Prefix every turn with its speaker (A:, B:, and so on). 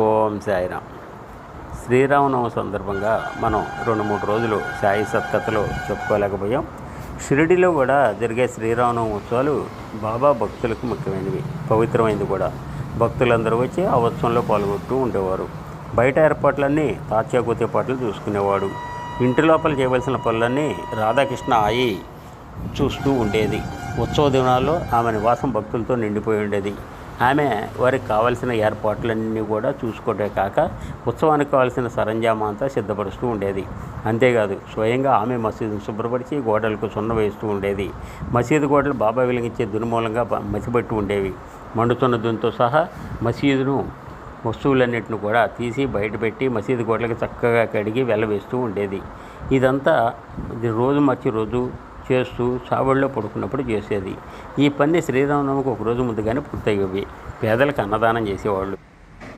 A: ఓం సాయిరామ్. శ్రీరామనవమి సందర్భంగా మనం 2-3 రోజులు సాయి సత్కథలో చెప్పుకోలేకపోయాం. షిరిడిలో కూడా జరిగే శ్రీరామనవమి ఉత్సవాలు బాబా భక్తులకు ముఖ్యమైనవి, పవిత్రమైనది కూడా. భక్తులందరూ వచ్చి ఆ ఉత్సవంలో పాల్గొంటూ ఉండేవారు. బయట ఏర్పాట్లన్నీ తాత్యాకూతి పాటలు చూసుకునేవాడు. ఇంటి లోపల చేయవలసిన పనులన్నీ రాధాకృష్ణ ఆయి చూస్తూ ఉండేది. ఉత్సవ దినాల్లో ఆమె నివాసం భక్తులతో నిండిపోయి ఉండేది. ఆమె వారికి కావలసిన ఏర్పాట్లన్నీ కూడా చూసుకోవటమే కాక ఉత్సవానికి కావాల్సిన సరంజామా అంతా సిద్ధపరుస్తూ ఉండేది. అంతేకాదు, స్వయంగా ఆమె మసీదును శుభ్రపరిచి గోడలకు సున్న వేస్తూ ఉండేది. మసీదు గోడలు బాబా వెలిగించే దుర్మూలంగా మసిపెట్టి ఉండేవి. మండుతున్న దునితో సహా మసీదును వస్తువులన్నింటిని కూడా తీసి బయటపెట్టి మసీదు గోడలకు చక్కగా కడిగి వెళ్ళవేస్తూ ఉండేది. ఇదంతా రోజు మార్చి రోజు చేస్తూ చావడిలో పడుకున్నప్పుడు చేసేది. ఈ పని శ్రీరామనవమికి ఒకరోజు ముందుగానే పూర్తయ్యేవి. పేదలకు అన్నదానం చేసేవాళ్ళు.